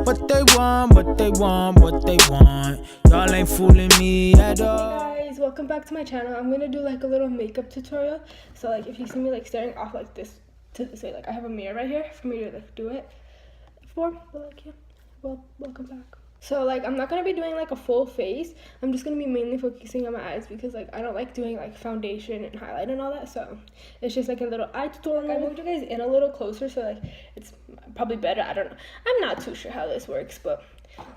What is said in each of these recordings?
What they want, what they want, what they want. Y'all ain't fooling me at all. Hey guys, welcome back to my channel. I'm gonna do like a little makeup tutorial. So like if you see me like staring off like this to this way, like I have a mirror right here for me to like do it for. But like yeah, well, welcome back. So like I'm not gonna be doing like a full face. I'm just gonna be mainly focusing on my eyes because like I don't like doing like foundation and highlight and all that. So it's just like a little eye tutorial. I moved you guys in a little closer, so like it's probably better. I don't know. I'm not too sure how this works, but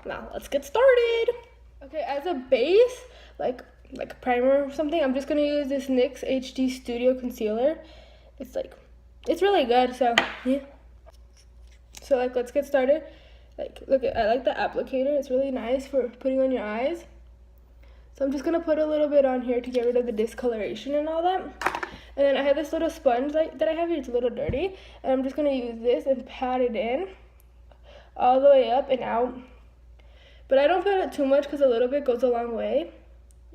now let's get started. Okay, as a base, like primer or something, I'm just gonna use this NYX HD Studio Concealer. It's really good. So yeah. So like let's get started. Like, look, I like the applicator. It's really nice for putting on your eyes. So I'm just going to put a little bit on here to get rid of the discoloration and all that. And then I have this little sponge that I have here. It's a little dirty. And I'm just going to use this and pat it in all the way up and out. But I don't put it too much because a little bit goes a long way,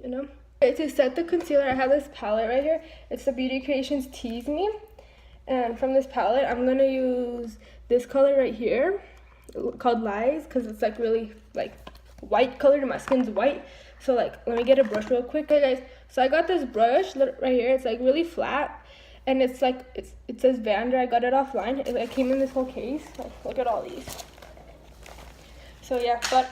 you know. Okay, to set the concealer, I have this palette right here. It's the Beauty Creations Tease Me. And from this palette, I'm going to use this color right here, called Lies, because it's like really like white colored and my skin's white. So like let me get a brush real quick. Okay guys, so I got this brush right here. It's like really flat and it's like it says Vander. I got it offline. It came in this whole case. Like, look at all these. So yeah, but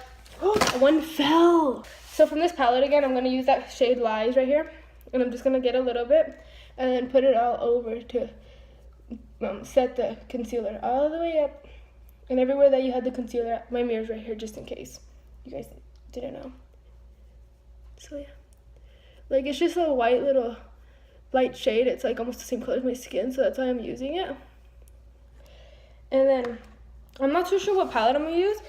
one fell. So from this palette again, I'm gonna use that shade Lies right here, and I'm just gonna get a little bit and then put it all over to set the concealer all the way up. And everywhere that you had the concealer, my mirror's right here just in case you guys didn't know. So yeah, like it's just a white little light shade. It's like almost the same color as my skin, so that's why I'm using it. And then I'm not too sure what palette I'm gonna use.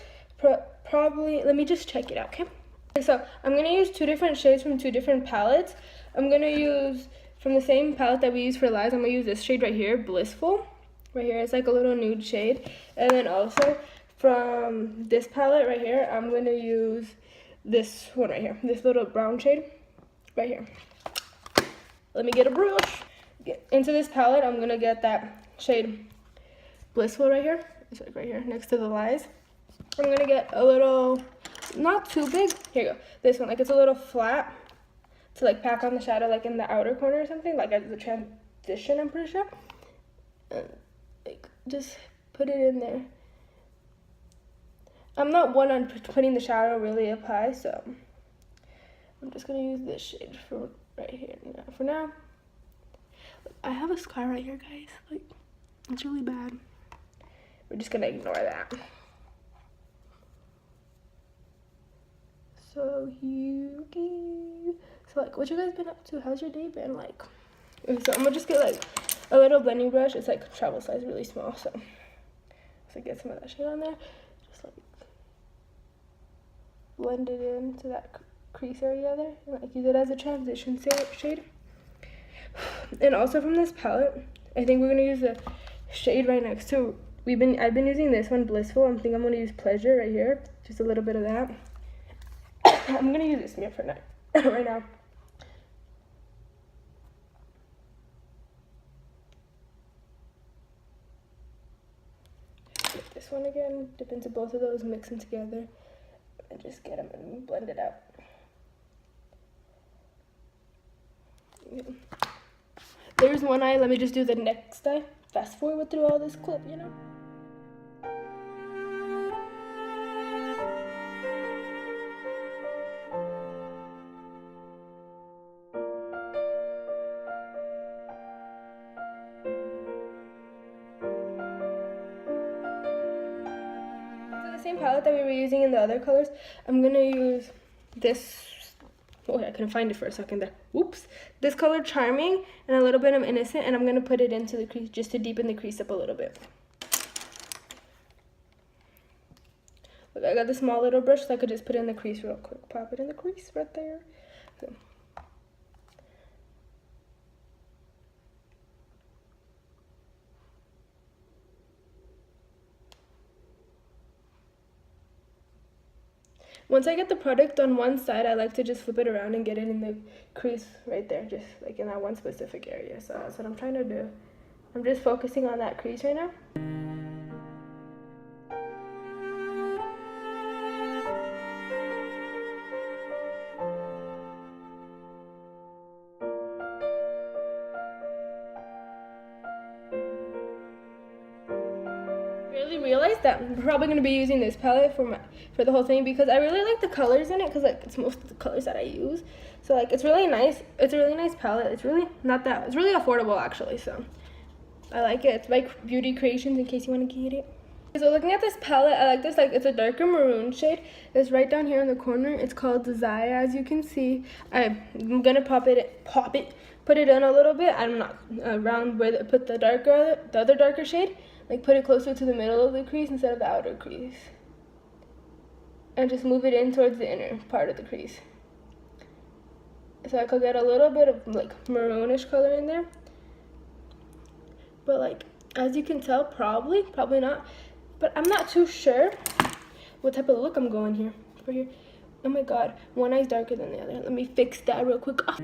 Probably, let me just check it out, okay? So I'm gonna use two different shades from two different palettes. I'm gonna use from the same palette that we use for Lies. I'm gonna use this shade right here, Blissful. Right here, it's like a little nude shade. And then also from this palette right here, I'm going to use this one right here, this little brown shade right here. Let me get a brush. Get into this palette, I'm going to get that shade Blissful right here. It's like right here next to the Lies. I'm going to get a little, not too big. Here you go. This one, like it's a little flat to like pack on the shadow like in the outer corner or something, like as a transition, I'm pretty sure. Like just put it in there. I'm not one on putting the shadow really up high, so I'm just gonna use this shade for right here for now. I have a scar right here, guys. Like it's really bad. We're just gonna ignore that. So like what you guys been up to? How's your day been like? So I'm gonna just get like a little blending brush. It's like travel size, really small, so get some of that shade on there. Just like blend it into that crease area there, and like use it as a transition shade. And also from this palette, I think we're gonna use the shade right next to. I've been using this one, Blissful. I think I'm gonna use Pleasure right here, just a little bit of that. I'm gonna use this mirror for now, right now. This one again, dip into both of those, mix them together, and just get them and blend it out. Yeah. There's one eye. Let me just do the next eye. Fast forward through all this clip, you know. Same palette that we were using in the other colors, I'm gonna use this. Oh, I couldn't find it for a second there. Oops. This color, Charming, and a little bit of Innocent, and I'm gonna put it into the crease just to deepen the crease up a little bit. Look, I got the small little brush, so I could just put it in the crease real quick. Pop it in the crease right there. So. Once I get the product on one side, I like to just flip it around and get it in the crease right there, just like in that one specific area. So that's what I'm trying to do. I'm just focusing on that crease right now. that I'm probably gonna be using this palette for the whole thing because I really like the colors in it because like it's most of the colors that I use. So like it's really nice. It's a really nice palette. It's really it's really affordable actually. So I like it. It's by Beauty Creations in case you want to get it. So looking at this palette, I like this. Like it's a darker maroon shade. It's right down here in the corner. It's called Desire, as you can see. I'm gonna put it in a little bit. I'm not around where they put the other darker shade. Like put it closer to the middle of the crease instead of the outer crease. And just move it in towards the inner part of the crease. So I could get a little bit of like maroonish color in there. But like, as you can tell, probably not. But I'm not too sure what type of look I'm going here. For here. Oh my god, one eye's darker than the other. Let me fix that real quick. Oh.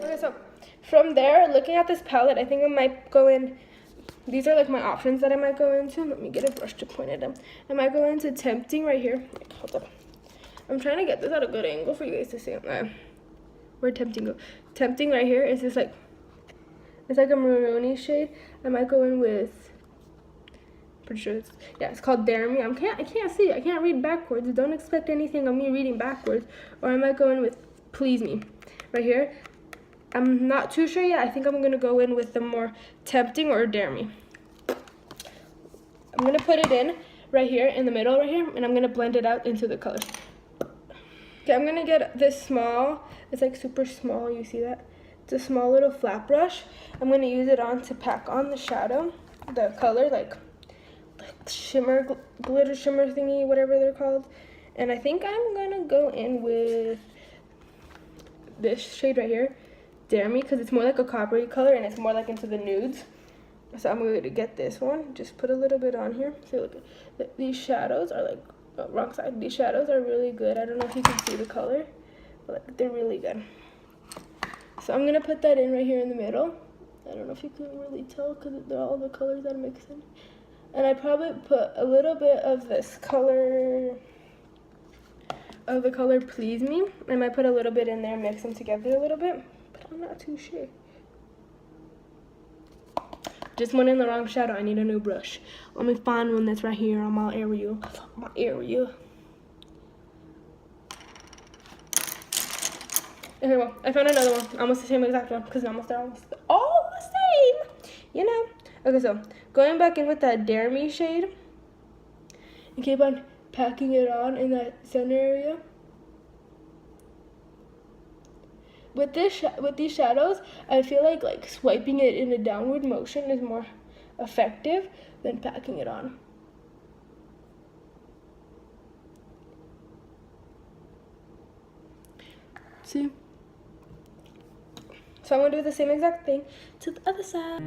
Okay, so from there, looking at this palette, I think I might go in. These are like my options that I might go into. Let me get a brush to point at them. I might go into Tempting right here. Hold up. I'm trying to get this at a good angle for you guys to see. Where'd Tempting go? Tempting right here is this like, it's like a maroony shade. I might go in with, pretty sure it's called Dare Me. I can't see. I can't read backwards. Don't expect anything of me reading backwards. Or I might go in with Please Me right here. I'm not too sure yet. I think I'm gonna go in with the more Tempting or Dare Me. I'm gonna put it in right here in the middle right here, and I'm gonna blend it out into the color. Okay, I'm gonna get this small, it's like super small, you see that? It's a small little flat brush. I'm gonna use it on to pack on the shadow, the color, like shimmer, glitter shimmer thingy, whatever they're called. And I think I'm gonna go in with this shade right here, Dare Me, because it's more like a coppery color and it's more like into the nudes. So I'm going to get this one, just put a little bit on here. So look, these shadows are like, oh, wrong side. These shadows are really good. I don't know if you can see the color, but like, they're really good. So I'm going to put that in right here in the middle. I don't know if you can really tell because they're all the colors that are mixing. And I probably put a little bit of this color, of the color Please Me. I might put a little bit in there, mix them together a little bit. I'm not too sure. Just went in the wrong shadow. I need a new brush. Let me find one that's right here on my area. Okay, well, I found another one. Almost the same exact one because almost they're almost all the same. You know. Okay, so going back in with that Dare Me shade and keep on packing it on in that center area. With these shadows, I feel like swiping it in a downward motion is more effective than packing it on. See? So I'm gonna do the same exact thing to the other side.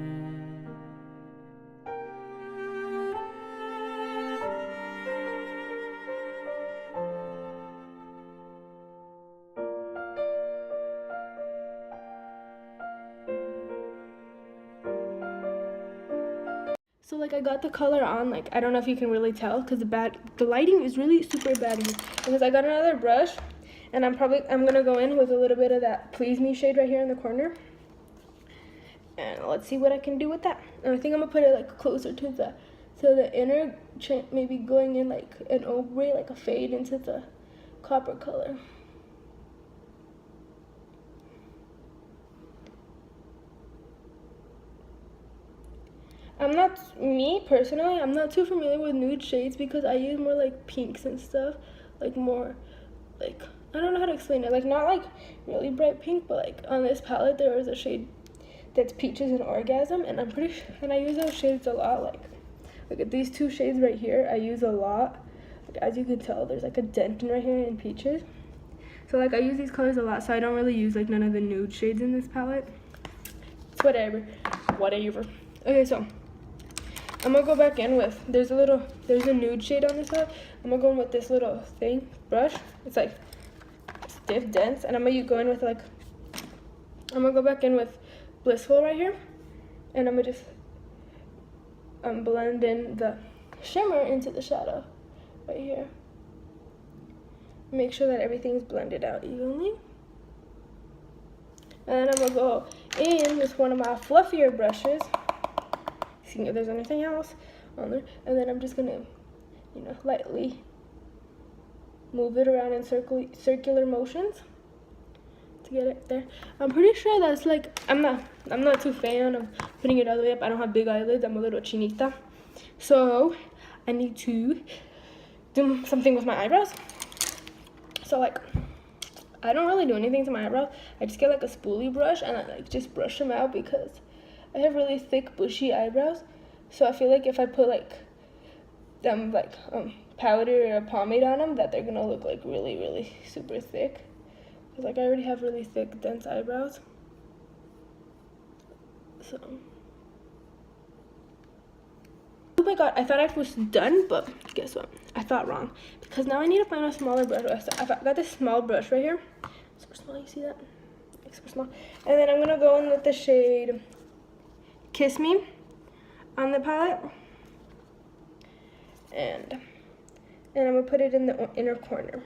So like I got the color on, like I don't know if you can really tell because the lighting is really super bad here. Because I got another brush and I'm gonna go in with a little bit of that Please Me shade right here in the corner. And let's see what I can do with that. And I think I'm gonna put it like closer to the inner, maybe going in like an ombre, like a fade into the copper color. Me personally, I'm not too familiar with nude shades because I use more like pinks and stuff, like more, like, I don't know how to explain it, like not like really bright pink, but like on this palette there was a shade that's Peaches and Orgasm, and I'm pretty sure, and I use those shades a lot. Like, look at these two shades right here. I use a lot. Like, as you can tell, there's like a dent in right here in Peaches. So like I use these colors a lot, so I don't really use like none of the nude shades in this palette. It's whatever. Okay, so I'm gonna go back in with, there's a nude shade on this side. I'm gonna go in with this little thing, brush. It's like stiff, dense, and I'm gonna go in with like, I'm gonna go back in with Blissful right here, and I'm gonna just blend in the shimmer into the shadow right here. Make sure that everything's blended out evenly. And I'm gonna go in with one of my fluffier brushes, see if there's anything else on there, and then I'm just gonna, you know, lightly move it around in circular motions to get it there. I'm pretty sure that's like, I'm not too fan of putting it all the way up. I don't have big eyelids. I'm a little chinita, so I need to do something with my eyebrows. So like, I don't really do anything to my eyebrows. I just get like a spoolie brush and I like just brush them out because I have really thick bushy eyebrows. So I feel like if I put like powder or pomade on them, that they're gonna look like really, really super thick. Cause like I already have really thick, dense eyebrows. So, oh my god, I thought I was done, but guess what? I thought wrong. Because now I need to find a smaller brush. I got this small brush right here. Super small, you see that? Like super small. And then I'm gonna go in with the shade Kiss Me on the palette. And I'm gonna put it in the inner corner.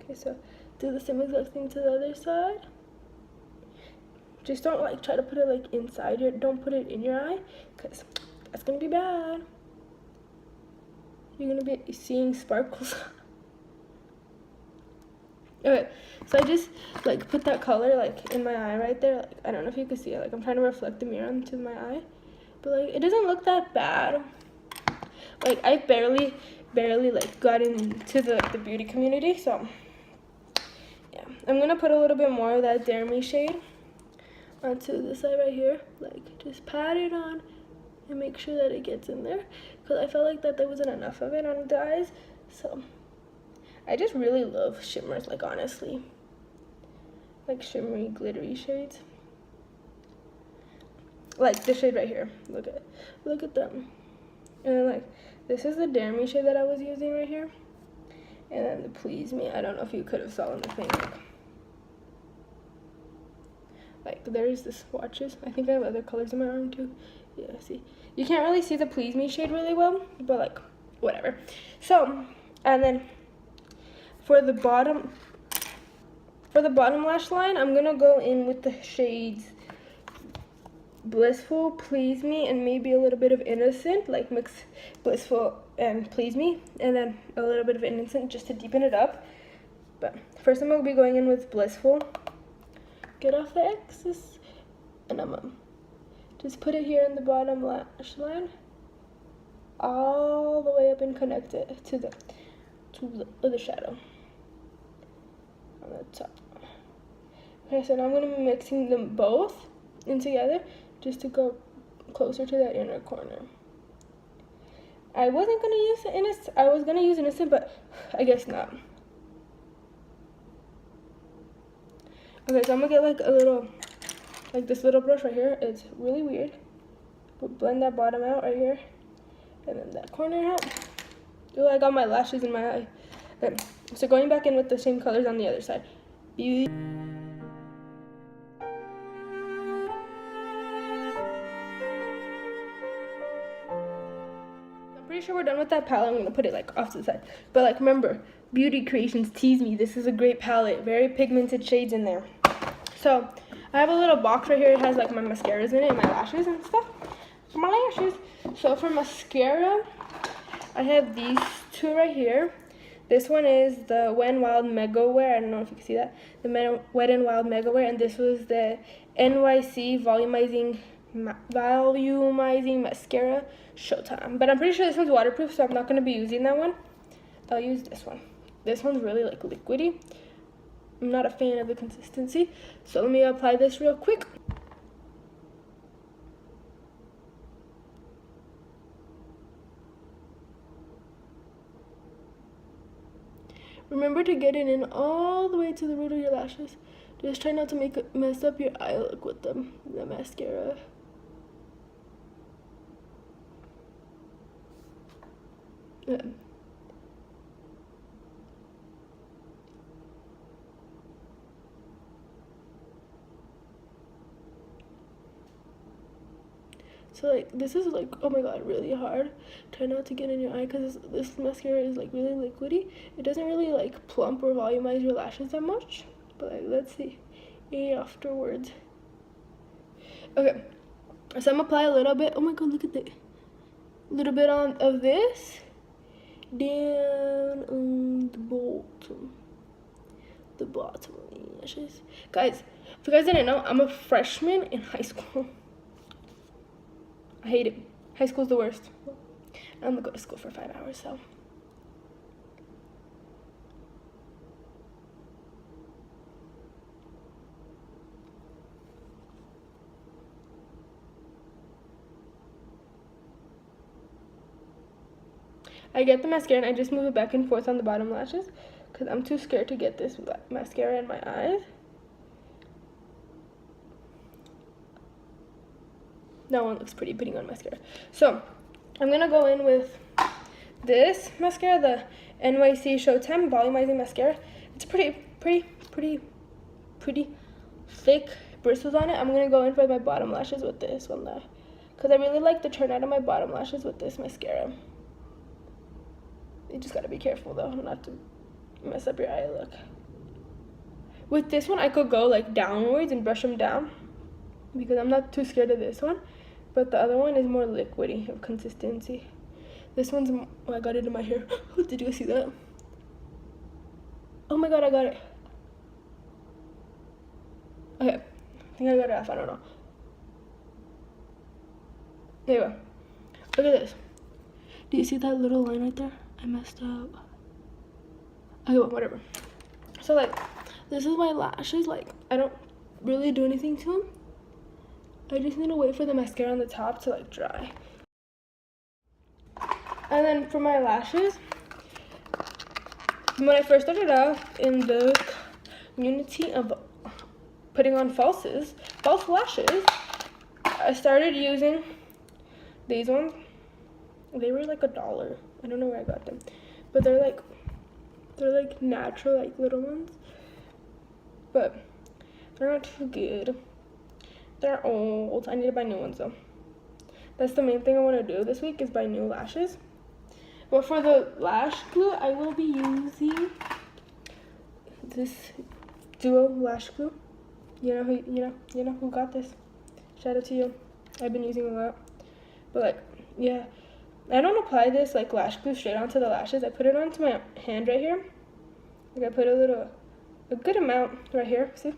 Okay, so do the same exact thing to the other side. Just don't like try to put it like inside your, don't put it in your eye, because that's gonna be bad. You're gonna be seeing sparkles. Okay, so I just like put that color like in my eye right there. Like, I don't know if you can see it. Like I'm trying to reflect the mirror onto my eye, but like it doesn't look that bad. Like I barely like got into the beauty community, so yeah. I'm gonna put a little bit more of that Dare Me shade onto the side right here. Like just pat it on and make sure that it gets in there, because I felt like that there wasn't enough of it on the eyes. So I just really love shimmers, like honestly, like shimmery glittery shades, like this shade right here. Look at them. And then like this is the Dare Me shade that I was using right here, and then the Please Me. I don't know if you could have saw in the thing. Like there's the swatches. I think I have other colors in my arm too. Yeah, see, you can't really see the Please Me shade really well, but like whatever. So, and then for the bottom lash line, I'm gonna go in with the shades Blissful, Please Me, and maybe a little bit of Innocent, like mix Blissful and Please Me, and then a little bit of Innocent just to deepen it up. But first I'm gonna be going in with Blissful. Get off the excess, and I'm gonna just put it here in the bottom lash line, all the way up and connect it to the other shadow on the top. Okay, so now I'm gonna be mixing them both in together just to go closer to that inner corner. I wasn't gonna use Innocent. I was gonna use Innocent, but I guess not. Okay, so I'm gonna get like a little, like this little brush right here. It's really weird. But blend that bottom out right here, and then that corner out. Ooh, I got my lashes in my eye. Okay, so going back in with the same colors on the other side. I'm pretty sure we're done with that palette. I'm gonna put it like off to the side. But like remember, Beauty Creations Tease Me. This is a great palette. Very pigmented shades in there. So I have a little box right here. It has like my mascaras in it and my lashes and stuff. For my lashes. So for mascara, I have these two right here. This one is the Wet n Wild Mega Wear. I don't know if you can see that. The Wet n Wild Mega Wear, and this was the NYC volumizing mascara, Showtime. But I'm pretty sure this one's waterproof, so I'm not going to be using that one. I'll use this one. This one's really like liquidy. I'm not a fan of the consistency, so let me apply this real quick. Remember to get it in all the way to the root of your lashes. Just try not to mess up your eye look with the mascara. Yeah. So like this is like, oh my god, really hard. Try not to get in your eye because this mascara is like really liquidy. It doesn't really like plump or volumize your lashes that much. But like, let's see afterwards. Okay, so I'm gonna apply a little bit. Oh my god, look at that. A little bit of this down on the bottom. The bottom of the lashes. Guys, if you guys didn't know, I'm a freshman in high school. I hate it. High school's the worst. I'm gonna go to school for 5 hours, so. I get the mascara and I just move it back and forth on the bottom lashes because I'm too scared to get this mascara in my eyes. That one looks pretty putting on mascara. So I'm gonna go in with this mascara, the NYC Showtime Volumizing Mascara. It's pretty thick bristles on it. I'm gonna go in for my bottom lashes with this one though, because I really like the turnout of my bottom lashes with this mascara. You just gotta be careful though, not to mess up your eye look. With this one, I could go like downwards and brush them down because I'm not too scared of this one. But the other one is more liquidy of consistency. This one's, oh, I got it in my hair. Did you see that? Oh my god, I got it. Okay, I think I got it off, I don't know. There you go. Look at this. Do you see that little line right there? I messed up. Okay, well, whatever. So like, this is my lashes. Like, I don't really do anything to them. I just need to wait for the mascara on the top to like dry. And then for my lashes, when I first started off in the community of putting on false lashes, I started using these ones. They were like $1. I don't know where I got them, but they're like natural, like little ones, but they're not too good. They're old. I need to buy new ones though. That's the main thing I want to do this week is buy new lashes. But for the lash glue, I will be using this Duo lash glue. You know who got this. Shout out to you. I've been using it a lot. But like, yeah, I don't apply this like lash glue straight onto the lashes. I put it onto my hand right here. Like I put a good amount right here. See?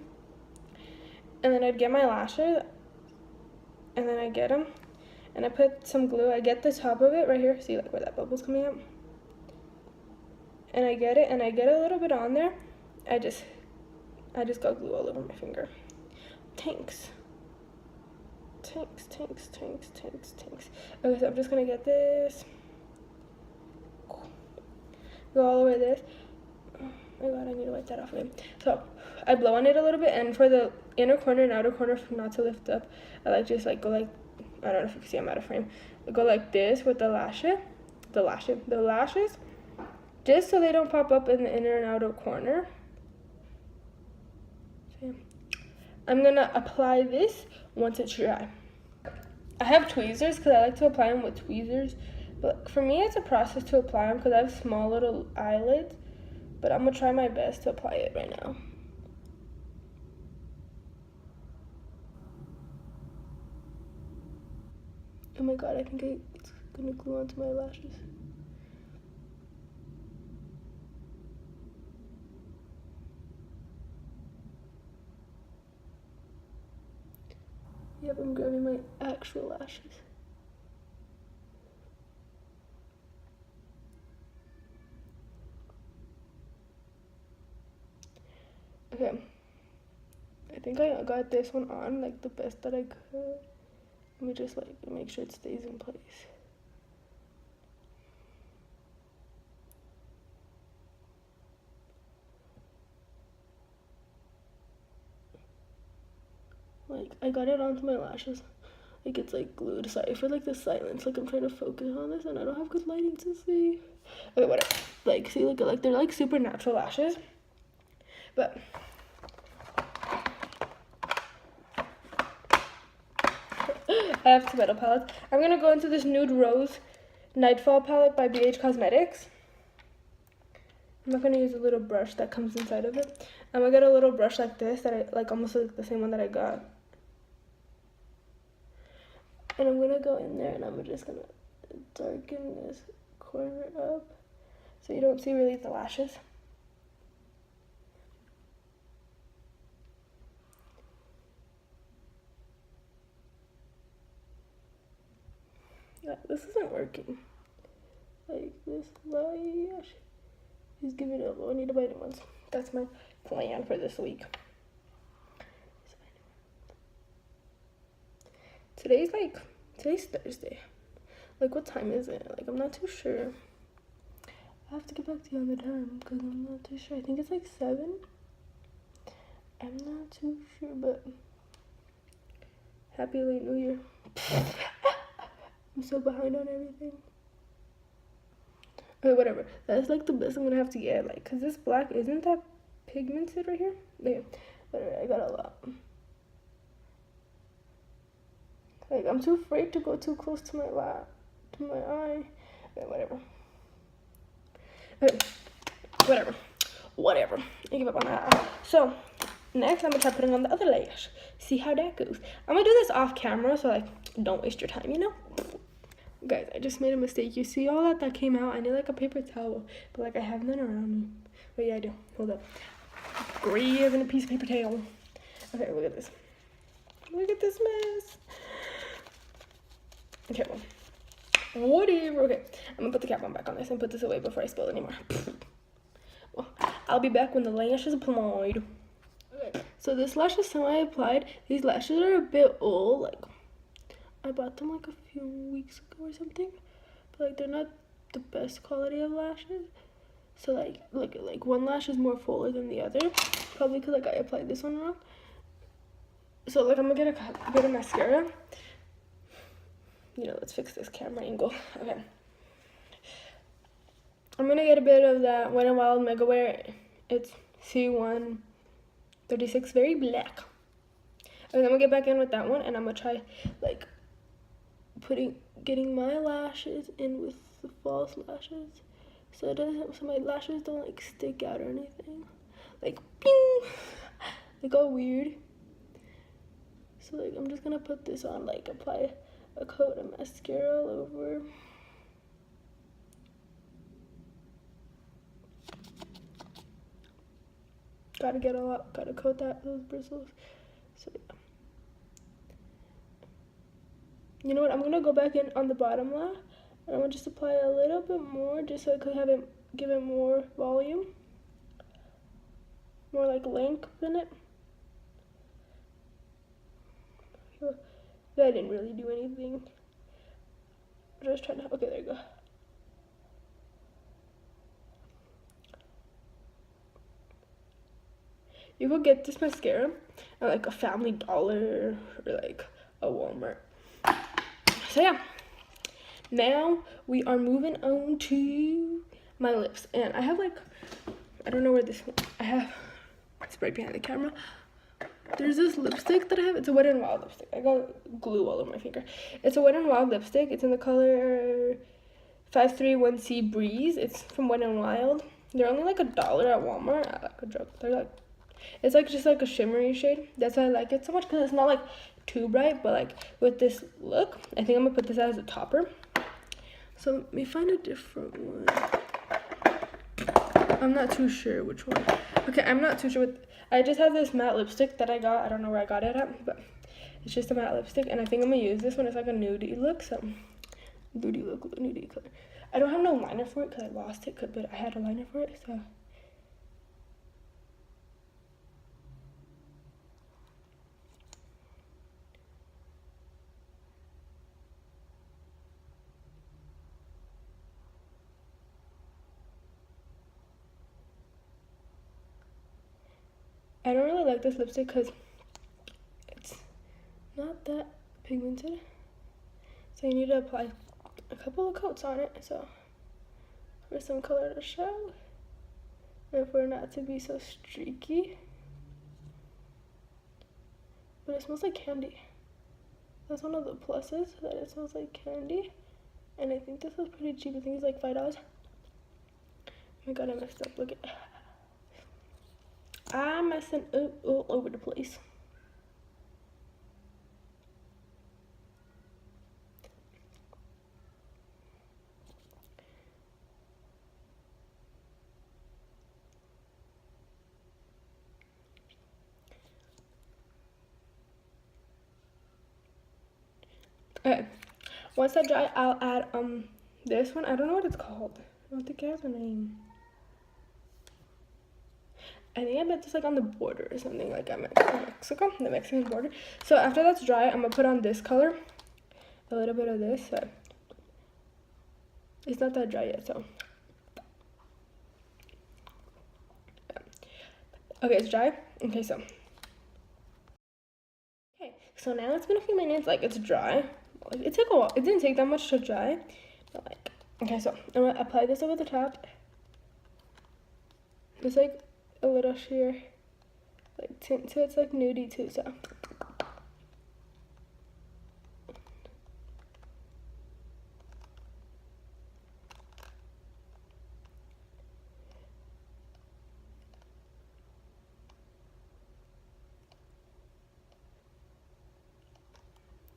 And then I'd get my lashes, and then I get them, and I put some glue. I get the top of it right here. See like where that bubble's coming out? And I get it, and I get a little bit on there. I just got glue all over my finger. Thanks. Okay, so I'm just gonna get this. Go all the way this. Oh my god, I need to wipe that off again. So I blow on it a little bit, and for the inner corner and outer corner, not to lift up, I like just like go like, I don't know if you can see, I'm out of frame. I go like this with the lashes, just so they don't pop up in the inner and outer corner. So I'm gonna apply this once it's dry. I have tweezers because I like to apply them with tweezers, but for me it's a process to apply them because I have small little eyelids. But I'm gonna try my best to apply it right now. Oh my god, I think it's gonna glue onto my lashes. Yep, I'm grabbing my actual lashes. Okay. I think I got this one on like the best that I could. Let me just like make sure it stays in place. Like I got it onto my lashes. Like it's like glued. Sorry for like the silence. Like I'm trying to focus on this and I don't have good lighting to see. Okay, whatever. Like see, look at like they're like super natural lashes. But I have two metal palettes. I'm gonna go into this Nude Rose Nightfall palette by BH Cosmetics. I'm not gonna use a little brush that comes inside of it. I'm gonna get a little brush like this that I like, almost like the same one that I got. And I'm gonna go in there and I'm just gonna darken this corner up so you don't see really the lashes. This isn't working. Like this lash is giving it. I need to buy new ones. That's my plan for this week. Today's Thursday. Like what time is it? Like I'm not too sure. I have to get back to you on the time because I'm not too sure. I think it's like 7. I'm not too sure, but happy late New Year. I'm so behind on everything. Okay, whatever. That's like the best I'm gonna have to get, like, cause this black isn't that pigmented right here. Okay, whatever. I got a lot. Like I'm too afraid to go too close to my eye. Okay, whatever. Okay, whatever. I give up on that. So next, I'm gonna try putting on the other lash. See how that goes. I'm gonna do this off camera, so like, don't waste your time, you know. Guys, I just made a mistake. You see all that came out? I need like a paper towel, but like I have none around me. But yeah, I do. Hold up. Grabbing a piece of paper towel. Okay, look at this. Look at this mess. Okay, well, whatever. Okay, I'm gonna put the cap on back on this and put this away before I spill it anymore. Well, I'll be back when the lash is applied. Okay, so this lash is semi-applied. These lashes are a bit old. Like, I bought them like a few weeks ago or something, but like they're not the best quality of lashes. So like, look, like one lash is more fuller than the other, probably because like I applied this one wrong. So like I'm gonna get a bit of mascara. You know, let's fix this camera angle. Okay, I'm gonna get a bit of that Wet n Wild Mega Wear. It's C136, very black. And then I'm gonna get back in with that one, and I'm gonna try like getting my lashes in with the false lashes, so my lashes don't like stick out or anything, like bing, they go weird. So like I'm just gonna put this on, like apply a coat of mascara all over. Gotta coat those bristles. So yeah. You know what, I'm gonna go back in on the bottom lash and I'm gonna just apply a little bit more just so I could give it more volume, more like length in it. I didn't really do anything. I'm just trying to, okay, there you go. You could get this mascara at like a Family Dollar or like a Walmart. So yeah, now we are moving on to my lips, and I have like, I don't know where this, I have, it's right behind the camera. There's this lipstick that I have. It's a Wet n Wild lipstick. I got glue all over my finger. It's a Wet n Wild lipstick. It's in the color 531C Breeze. It's from Wet n Wild. They're only like $1 at Walmart. I like a joke. They're like, it's like just like a shimmery shade. That's why I like it so much, because it's not like too bright, but like with this look, I think I'm gonna put this as a topper. So let me find a different one. I'm not too sure which one. Okay, I'm not too sure. I just have this matte lipstick that I got. I don't know where I got it at, but It's just a matte lipstick, and I think I'm gonna use this one. It's like a nudie look, so nudie color. I don't have no liner for it because I lost it, but I had a liner for it, so. I don't really like this lipstick because it's not that pigmented. So you need to apply a couple of coats on it, so for some color to show and for it not to be so streaky. But it smells like candy. That's one of the pluses, that it smells like candy. And I think this was pretty cheap. I think it's like $5. Oh my god, I messed up. Look at it. I'm messing up all over the place. Okay, once that dry, I'll add this one. I don't know what it's called. I don't think it has a name. I think I bet this like on the border or something, like I'm in Mexico, the Mexican border. So after that's dry, I'm gonna put on this color, a little bit of this. So it's not that dry yet, so. Okay, it's dry. Okay, so. Okay, so now it's been a few minutes, like it's dry. It took a while. It didn't take that much to dry, but like, okay, so I'm gonna apply this over the top. Just like a little sheer, like tint to it's like nudie too, so.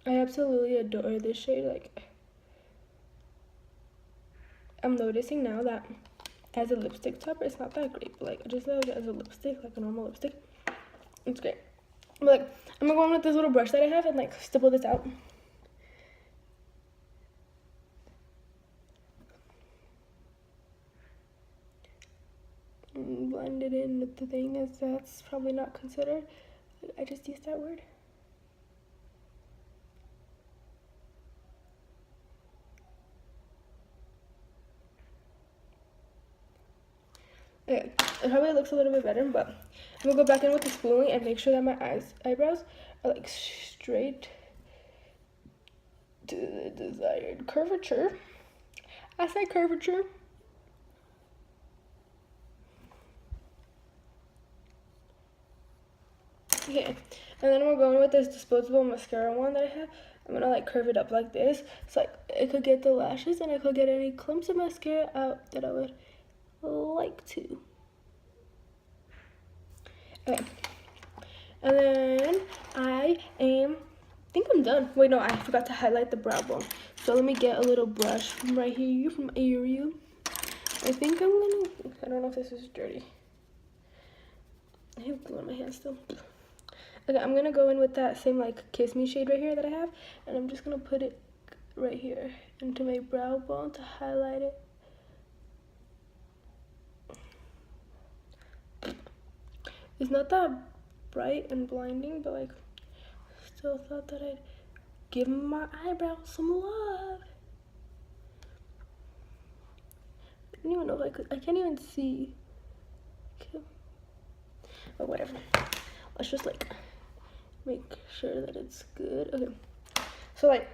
I absolutely adore this shade. Like, I'm noticing now that as a lipstick topper, it's not that great, but like, just as a lipstick, like a normal lipstick, it's great. But like, I'm gonna go in with this little brush that I have and like stipple this out. And blend it in. But the thing is, that's probably not considered. I just used that word. Okay, it probably looks a little bit better, but I'm gonna go back in with the spoolie and make sure that my eyebrows are like straight to the desired curvature. I say curvature. Okay, and then we're going with this disposable mascara one that I have. I'm gonna like curve it up like this, so like it could get the lashes and I could get any clumps of mascara out that I would like to. Okay, and then I think I'm done. Wait, no, I forgot to highlight the brow bone. So let me get a little brush from right here, from area. I think I'm gonna, I don't know if this is dirty. I have glue on my hands still. Okay, I'm gonna go in with that same like Kiss Me shade right here that I have, and I'm just gonna put it right here into my brow bone to highlight it. It's not that bright and blinding, but like, still thought that I'd give my eyebrows some love. I don't even know if I could. I can't even see. Okay. But whatever. Let's just like make sure that it's good. Okay. So like,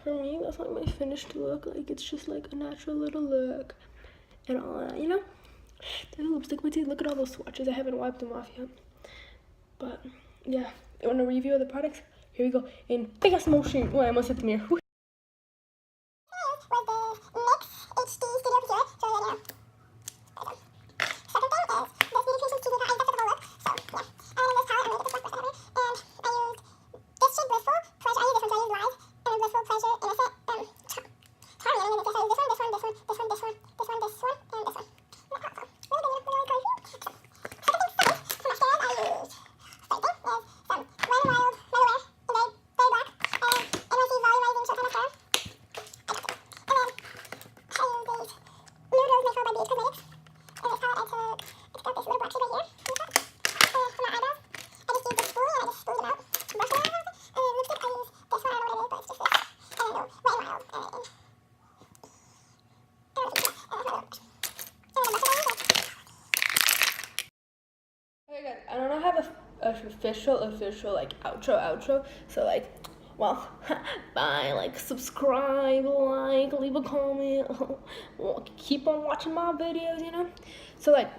for me, that's like my finished look. Like, it's just like a natural little look and all that, you know? There's lipstick with teeth. Look at all those swatches. I haven't wiped them off yet. But yeah, you want a review of the products? Here we go. In biggest motion. Oh, I almost hit the mirror. Whew. official like outro. So like, well, bye. Like, subscribe, like, leave a comment. Well, keep on watching my videos, you know. So like,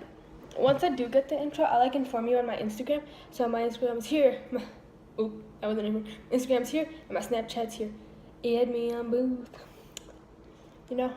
once I do get the intro, I'll like inform you on my Instagram. So my Instagram's here. Oop, that wasn't even. Instagram's here and my Snapchat's here. Add me on both. You know.